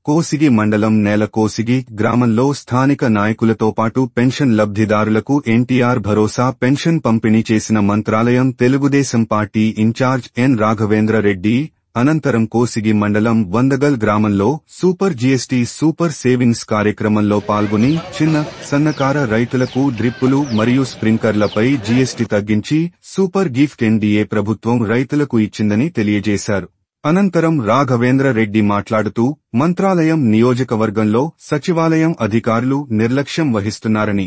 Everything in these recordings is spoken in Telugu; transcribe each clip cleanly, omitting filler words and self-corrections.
కోసిగి మండలం నేలకోసిగి గ్రామంలో స్థానిక నాయకులతో పాటు పెన్షన్ లబ్ధిదారులకు ఎన్టీఆర్ భరోసా పెన్షన్ పంపిణీ చేసిన మంత్రాలయం తెలుగుదేశం పార్టీ ఇన్ఛార్జ్ ఎన్ రాఘవేంద్ర రెడ్డి. అనంతరం కోసిగి మండలం వందగల్ గ్రామంలో సూపర్ జీఎస్టీ సూపర్ సేవింగ్స్ కార్యక్రమంలో పాల్గొని చిన్న, సన్నకారు రైతులకు డ్రిప్పులు మరియు స్ప్రింక్లర్లపై జీఎస్టీ తగ్గించి సూపర్ గిఫ్ట్ ఎన్డీఏ ప్రభుత్వం రైతులకు ఇచ్చిందని తెలియజేశారు. అనంతరం రాఘవేంద్ర రెడ్డి మాట్లాడుతూ మంత్రాలయం నియోజకవర్గంలో సచివాలయం అధికారులు నిర్లక్ష్యం వహిస్తున్నారని,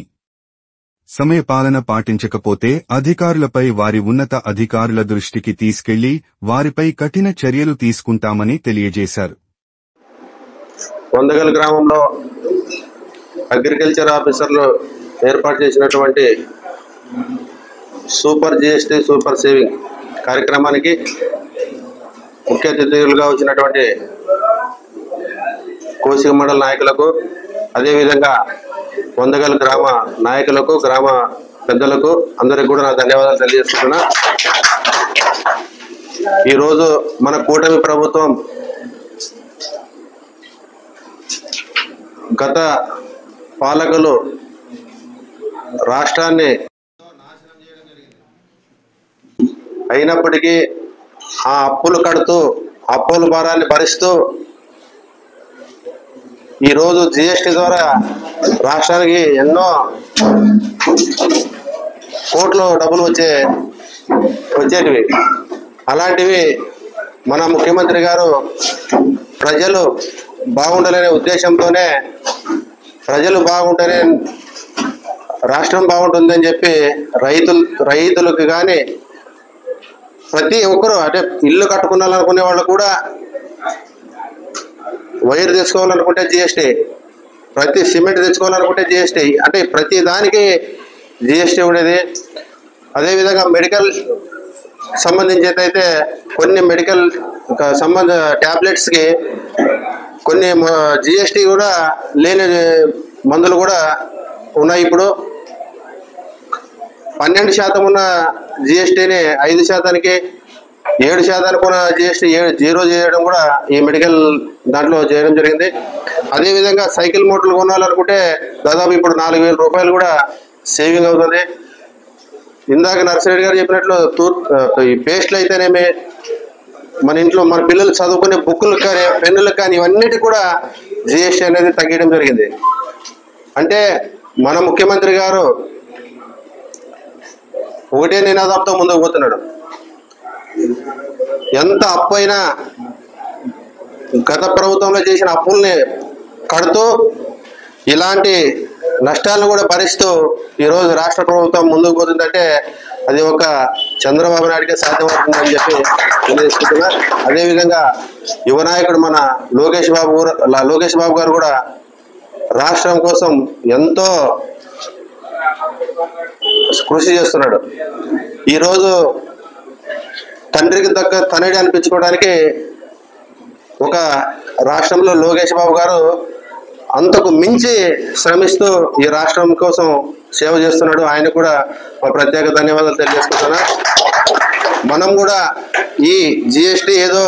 సమయపాలన పాటించకపోతే అధికారులపై వారి ఉన్నత అధికారుల దృష్టికి తీసుకెళ్లి వారిపై కఠిన చర్యలు తీసుకుంటామని తెలియజేశారు. వందగల్ గ్రామంలో అగ్రికల్చర్ ఆఫీసర్లు ఏర్పాటు చేసినటువంటి సూపర్ జీఎస్టీ సూపర్ సేవింగ్ కార్యక్రమానికి ముఖ్య అతిథులుగా వచ్చినటువంటి కోసిగి మండల నాయకులకు, అదేవిధంగా వందగల్ గ్రామ నాయకులకు, గ్రామ పెద్దలకు అందరికి కూడా నా ధన్యవాదాలు తెలియజేస్తున్నా. ఈరోజు మన కూటమి ప్రభుత్వం గత పాలకులు రాష్ట్రాన్ని నాశనం చేయడం జరిగింది. అయినప్పటికీ ఆ అప్పులు కడుతూ, అప్పుల భారాన్ని భరిస్తూ ఈరోజు జిఎస్టీ ద్వారా రాష్ట్రానికి ఎన్నో కోట్లు డబ్బులు వచ్చేటివి. అలాంటివి మన ముఖ్యమంత్రి గారు ప్రజలు బాగుండాలనే ఉద్దేశంతోనే, ప్రజలు బాగుంటేనే రాష్ట్రం బాగుంటుందని చెప్పి రైతులకు కానీ ప్రతి ఒక్కరు, అంటే ఇల్లు కట్టుకోవాలనుకునే వాళ్ళు కూడా వైర్ తెచ్చుకోవాలనుకుంటే జిఎస్టీ, ప్రతి సిమెంట్ తెచ్చుకోవాలనుకుంటే జిఎస్టీ, అంటే ప్రతి దానికి జిఎస్టీ ఉండేది. అదేవిధంగా మెడికల్ సంబంధించేదైతే కొన్ని మెడికల్ ట్యాబ్లెట్స్కి కొన్ని జిఎస్టీ కూడా లేని మందులు కూడా ఉన్నాయి. ఇప్పుడు 12% ఉన్న జిఎస్టీని 5%కి, 7% ఉన్న జిఎస్టీ 0 చేయడం కూడా ఈ మెడికల్ దాంట్లో చేయడం జరిగింది. అదేవిధంగా సైకిల్ మోటార్లు కొనాలనుకుంటే దాదాపు ఇప్పుడు 4,000 రూపాయలు కూడా సేవింగ్ అవుతుంది. ఇందాక నర్సిరెడ్డి గారు చెప్పినట్లు ఈ పేస్ట్లు అయితేనేమి, మన ఇంట్లో మన పిల్లలు చదువుకునే బుక్కులకు కానీ, పెన్నులకు కానీ, ఇవన్నిటి కూడా జిఎస్టీ అనేది తగ్గడం జరిగింది. అంటే మన ముఖ్యమంత్రి గారు ఒకటే నినాదంతో ముందుకు పోతున్నాడు. ఎంత అప్పు అయినా గత ప్రభుత్వంలో చేసిన అప్పుల్ని కడుతూ ఇలాంటి నష్టాలను కూడా భరిస్తూ ఈరోజు రాష్ట్ర ప్రభుత్వం ముందుకు పోతుందంటే అది ఒక చంద్రబాబు నాయుడికే సాధ్యమవుతుందని చెప్పి తెలియజేస్తున్నా. అదేవిధంగా యువ నాయకుడు మన లోకేష్ బాబు గారు కూడా రాష్ట్రం కోసం ఎంతో కృషి చేస్తున్నాడు. ఈరోజు తండ్రికి తగ్గ తనయుడు అనిపించుకోవడానికి ఒక రాష్ట్రంలో లోకేష్ బాబు గారు అంతకు మించి శ్రమిస్తూ ఈ రాష్ట్రం కోసం సేవ చేస్తున్నాడు. ఆయన కూడా మా ప్రత్యేక ధన్యవాదాలు తెలియజేసుకుంటున్నా. మనం కూడా ఈ జిఎస్టీ ఏదో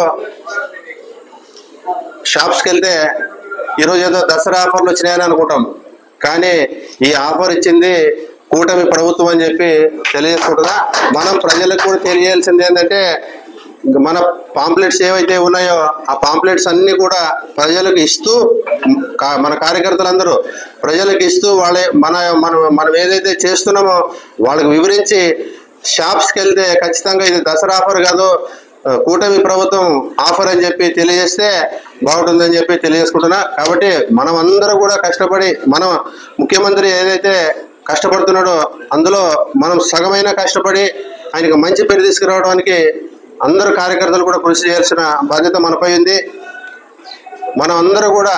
షాప్స్కి వెళ్తే ఈరోజు ఏదో దసరా ఆఫర్లు వచ్చినాయని అనుకుంటాం, కానీ ఈ ఆఫర్ ఇచ్చింది కూటమి ప్రభుత్వం అని చెప్పి తెలియజేసుకుంటున్నా. మనం ప్రజలకు కూడా తెలియాల్సింది ఏంటంటే, మన పాంప్లెట్స్ ఏవైతే ఉన్నాయో ఆ పాంప్లెట్స్ అన్ని కూడా ప్రజలకు ఇస్తూ, మన కార్యకర్తలందరూ ప్రజలకు ఇస్తూ మనం ఏదైతే చేస్తున్నామో వాళ్ళకి వివరించి షాప్స్కి వెళ్తే ఖచ్చితంగా ఇది దసరా ఆఫర్ కాదు, కూటమి ప్రభుత్వం ఆఫర్ అని చెప్పి తెలియజేస్తే బాగుంటుందని చెప్పి తెలియజేసుకుంటున్నా. కాబట్టి మనం అందరూ కూడా కష్టపడి, మనం ముఖ్యమంత్రి ఏదైతే కష్టపడుతున్నాడో అందులో మనం సగమైన కష్టపడి ఆయనకు మంచి పేరు తీసుకురావడానికి అందరు కార్యకర్తలు కూడా కృషి చేయాల్సిన బాధ్యత మనపై ఉంది. మనం అందరూ కూడా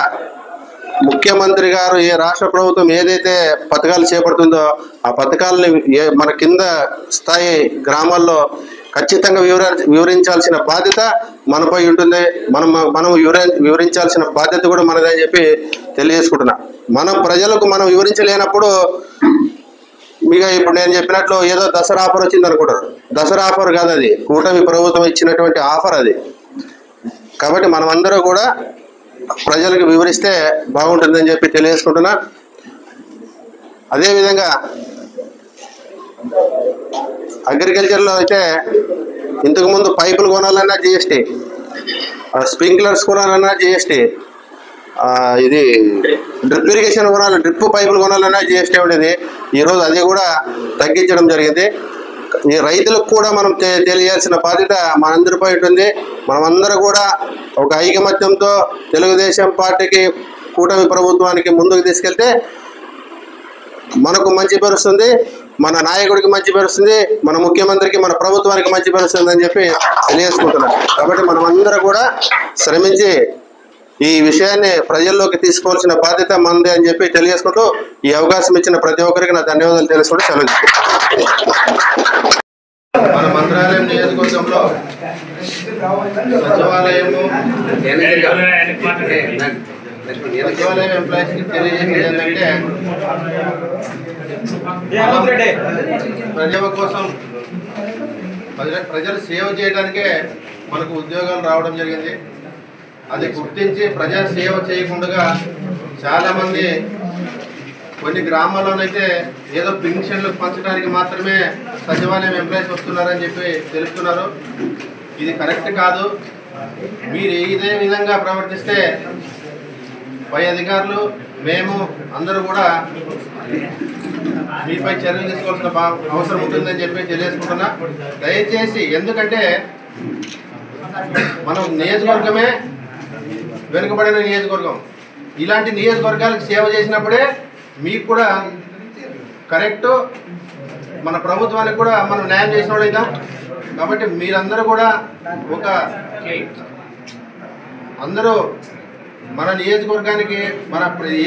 ముఖ్యమంత్రి గారు ఏ రాష్ట్ర ప్రభుత్వం ఏదైతే పథకాలు చేపడుతుందో ఆ పథకాలని మన కింద స్థాయి గ్రామాల్లో ఖచ్చితంగా వివరించాల్సిన బాధ్యత మనపై ఉంటుంది. మనం వివరించాల్సిన బాధ్యత కూడా మనదే అని చెప్పి తెలియజేసుకుంటున్నా. మనం ప్రజలకు మనం వివరించలేనప్పుడు మీకు ఇప్పుడు నేను చెప్పినట్లు ఏదో దసరా ఆఫర్ వచ్చింది అనుకుంటారు. దసరా ఆఫర్ కాదు, అది కూటమి ప్రభుత్వం ఇచ్చినటువంటి ఆఫర్ అది. కాబట్టి మనమందరూ కూడా ప్రజలకు వివరిస్తే బాగుంటుందని చెప్పి తెలియజేసుకుంటున్నా. అదేవిధంగా అగ్రికల్చర్లో అయితే ఇంతకుముందు పైపులు కొనాలన్నా జిఎస్టీ, స్ప్రింక్లర్స్ కొనాలన్నా జిఎస్టీ, ఇది డ్రిప్ ఇరిగేషన్ డ్రిప్ పైపులు కొనాలన్నా జిఎస్టీ ఉండేది. ఈరోజు అది కూడా తగ్గించడం జరిగింది. ఈ రైతులకు కూడా మనం తెలియాల్సిన బాధ్యత మనందరిపై ఉంటుంది. మనమందరూ కూడా ఒక ఐకమత్యంతో తెలుగుదేశం పార్టీకి, కూటమి ప్రభుత్వానికి ముందుకు తీసుకెళ్తే మనకు మంచి పేరు వస్తుంది, మన నాయకుడికి మంచి పేరు వస్తుంది, మన ముఖ్యమంత్రికి, మన ప్రభుత్వానికి మంచి పేరు వస్తుంది అని చెప్పి తెలియజేసుకుంటున్నాం. కాబట్టి మనమందరూ కూడా శ్రమించి ఈ విషయాన్ని ప్రజల్లోకి తీసుకోవాల్సిన బాధ్యత మనదే అని చెప్పి తెలియజేసుకుంటూ ఈ అవకాశం ఇచ్చిన ప్రతి ఒక్కరికి నా ధన్యవాదాలు తెలుసుకుంటూ సెలవు. మన మంత్రాలయం నియోజకవర్గంలో సచివాలయం ఎంప్లాయీస్కి తెలియజేసేది ఏంటంటే ప్రజల కోసం ప్రజలు సేవ చేయడానికే మనకు ఉద్యోగాలు రావడం జరిగింది. అది గుర్తించి ప్రజా సేవ చేయకుండా చాలామంది కొన్ని గ్రామాల్లోనైతే ఏదో పెన్షన్లు పంచడానికి మాత్రమే సచివాలయం ఎంప్లాయీస్ వస్తున్నారని చెప్పి తెలుపుతున్నారు. ఇది కరెక్ట్ కాదు. మీరు ఇదే విధంగా ప్రవర్తిస్తే పై అధికారులు, మేము అందరూ కూడా మీపై చర్యలు తీసుకోవాల్సిన అవసరం ఉంటుందని చెప్పి తెలియజేసుకుంటున్నా. దయచేసి, ఎందుకంటే మనం నియోజకవర్గమే వెనుకబడిన నియోజకవర్గం. ఇలాంటి నియోజకవర్గాలకు సేవ చేసినప్పుడే మీకు కూడా కరెక్ట్, మన ప్రభుత్వానికి కూడా మనం న్యాయం చేసిన వాళ్ళు అవుతాం. కాబట్టి మీరందరూ కూడా అందరూ మన నియోజకవర్గానికి, మన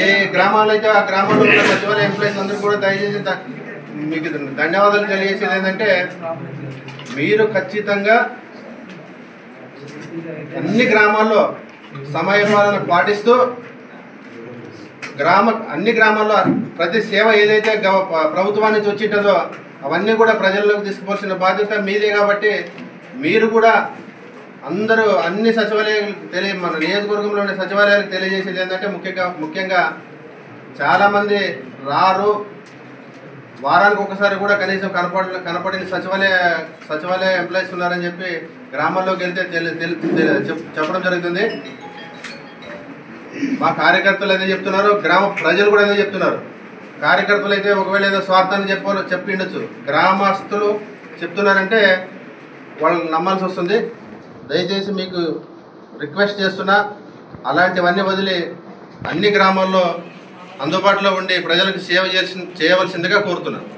ఏ గ్రామాల్లో అయితే ఆ గ్రామాల్లో ఉన్న సచివాలయ ఎంప్లాయీస్ అందరూ కూడా దయచేసి మీకు ధన్యవాదాలు తెలియజేసేది ఏంటంటే, మీరు ఖచ్చితంగా అన్ని గ్రామాల్లో సమయపాలన పాటిస్తూ అన్ని గ్రామాల్లో ప్రతి సేవ ఏదైతే ప్రభుత్వం నుంచి వచ్చింటుందో అవన్నీ కూడా ప్రజల్లోకి తీసుకోవాల్సిన బాధ్యత మీదే. కాబట్టి మీరు కూడా అందరూ అన్ని సచివాలయాలకు మన నియోజకవర్గంలో ఉండే సచివాలయాలకు తెలియజేసేది ఏంటంటే, ముఖ్యంగా చాలామంది రారు, వారానికి ఒకసారి కూడా కనీసం కనపడిన సచివాలయ ఎంప్లాయీస్ ఉన్నారని చెప్పి గ్రామాల్లోకి వెళ్తే చెప్పడం జరుగుతుంది. మా కార్యకర్తలు అదే చెప్తున్నారు, గ్రామ ప్రజలు కూడా అదే చెప్తున్నారు. కార్యకర్తలు అయితే ఒకవేళ ఏదో స్వార్థాన్ని చెప్పిండొచ్చు, గ్రామస్తులు చెప్తున్నారంటే వాళ్ళు నమ్మాల్సి వస్తుంది. దయచేసి మీకు రిక్వెస్ట్ చేస్తున్నా, అలాంటివన్నీ వదిలి అన్ని గ్రామాల్లో అందుబాటులో ఉండి ప్రజలకు సేవ చేయవలసిందిగా కోరుతున్నాను.